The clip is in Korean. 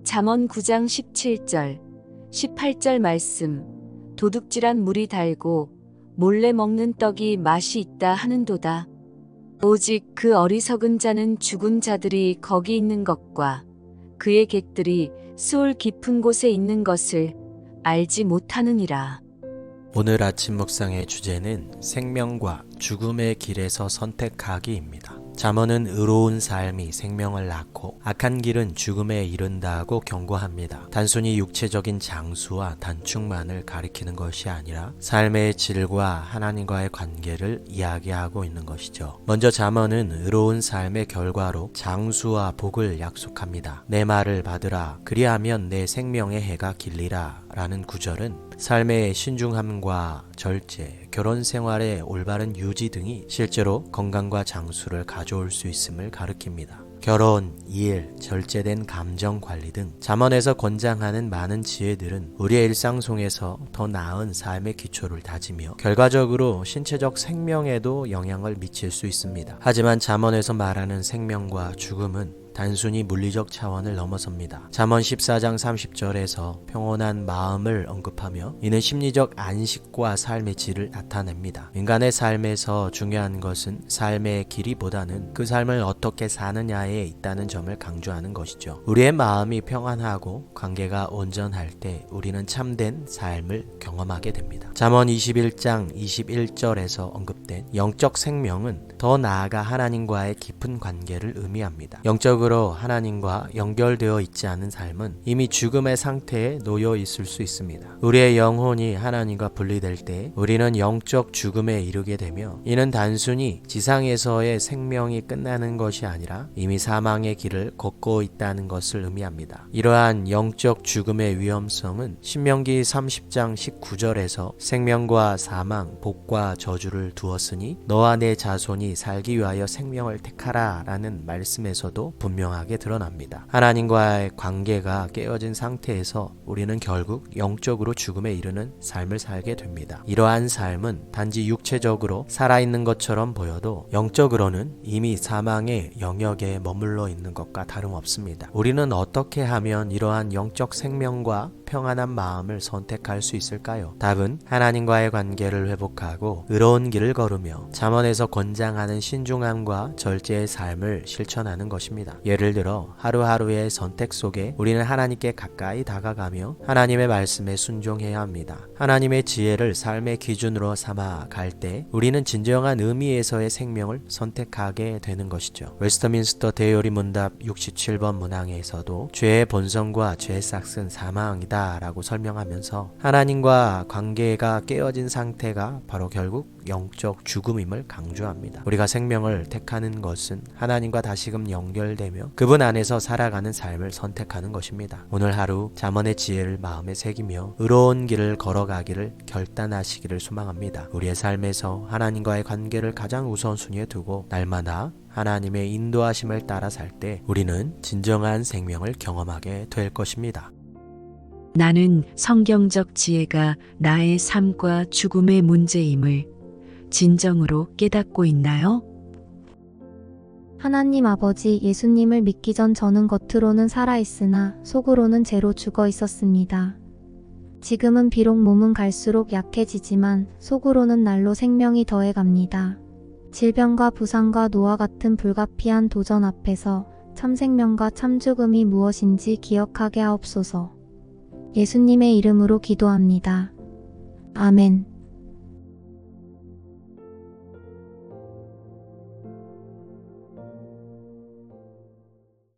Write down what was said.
잠언 9장 17절, 18절 말씀. 도둑질한 물이 달고 몰래 먹는 떡이 맛이 있다 하는도다. 오직 그 어리석은 자는 죽은 자들이 거기 있는 것과 그의 객들이 수울 깊은 곳에 있는 것을 알지 못하느니라. 오늘 아침 묵상의 주제는 생명과 죽음의 길에서 선택하기입니다. 잠언은 의로운 삶이 생명을 낳고 악한 길은 죽음에 이른다고 경고합니다. 단순히 육체적인 장수와 단축만을 가리키는 것이 아니라 삶의 질과 하나님과의 관계를 이야기하고 있는 것이죠. 먼저 잠언은 의로운 삶의 결과로 장수와 복을 약속합니다. 내 말을 받으라, 그리하면 내 생명의 해가 길리라 라는 구절은 삶의 신중함과 절제, 결혼 생활의 올바른 유지 등이 실제로 건강과 장수를 가져올 수 있음을 가리킵니다. 결혼, 일, 절제된 감정 관리 등 잠언에서 권장하는 많은 지혜들은 우리의 일상 속에서 더 나은 삶의 기초를 다지며 결과적으로 신체적 생명에도 영향을 미칠 수 있습니다. 하지만 잠언에서 말하는 생명과 죽음은 단순히 물리적 차원을 넘어섭니다. 잠언 14장 30절에서 평온한 마음을 언급하며 이는 심리적 안식과 삶의 질을 나타냅니다. 인간의 삶에서 중요한 것은 삶의 길이보다는 그 삶을 어떻게 사느냐에 있다는 점을 강조하는 것이죠. 우리의 마음이 평안하고 관계가 온전할 때 우리는 참된 삶을 경험하게 됩니다. 잠언 21장 21절에서 언급된 영적 생명은 더 나아가 하나님과의 깊은 관계를 의미합니다. 영적으로 하나님과 연결되어 있지 않은 삶은 이미 죽음의 상태에 놓여 있을 수 있습니다. 우리의 영혼이 하나님과 분리될 때 우리는 영적 죽음에 이르게 되며 이는 단순히 지상에서의 생명이 끝나는 것이 아니라 이미 사망의 길을 걷고 있다는 것을 의미합니다. 이러한 영적 죽음의 위험성은 신명기 30장 19절에서 생명과 사망, 복과 저주를 두었으니 너와 내 자손이 살기 위하여 생명을 택하라 라는 말씀에서도 분명하게 드러납니다. 하나님과의 관계가 깨어진 상태에서 우리는 결국 영적으로 죽음에 이르는 삶을 살게 됩니다. 이러한 삶은 단지 육체적으로 살아있는 것처럼 보여도 영적으로는 이미 사망의 영역에 머물러 있는 것과 다름없습니다. 우리는 어떻게 하면 이러한 영적 생명과 평안한 마음을 선택할 수 있을까요? 답은 하나님과의 관계를 회복하고 의로운 길을 걸으며 잠언에서 권장하는 신중함과 절제의 삶을 실천하는 것입니다. 예를 들어 하루하루의 선택 속에 우리는 하나님께 가까이 다가가며 하나님의 말씀에 순종해야 합니다. 하나님의 지혜를 삶의 기준으로 삼아 갈 때 우리는 진정한 의미에서의 생명을 선택하게 되는 것이죠. 웨스트민스터 대요리 문답 67번 문항에서도 죄의 본성과 죄의 싹은 사망이다 라고 설명하면서 하나님과 관계가 깨어진 상태가 바로 결국 영적 죽음임을 강조합니다. 우리가 생명을 택하는 것은 하나님과 다시금 연결되며 그분 안에서 살아가는 삶을 선택하는 것입니다. 오늘 하루 잠언의 지혜를 마음에 새기며 의로운 길을 걸어가기를 결단하시기를 소망합니다. 우리의 삶에서 하나님과의 관계를 가장 우선순위에 두고 날마다 하나님의 인도하심을 따라 살 때 우리는 진정한 생명을 경험하게 될 것입니다. 나는 성경적 지혜가 나의 삶과 죽음의 문제임을 진정으로 깨닫고 있나요? 하나님 아버지, 예수님을 믿기 전 저는 겉으로는 살아있으나 속으로는 죄로 죽어 있었습니다. 지금은 비록 몸은 갈수록 약해지지만 속으로는 날로 생명이 더해갑니다. 질병과 부상과 노화 같은 불가피한 도전 앞에서 참 생명과 참 죽음이 무엇인지 기억하게 하옵소서. 예수님의 이름으로 기도합니다. 아멘.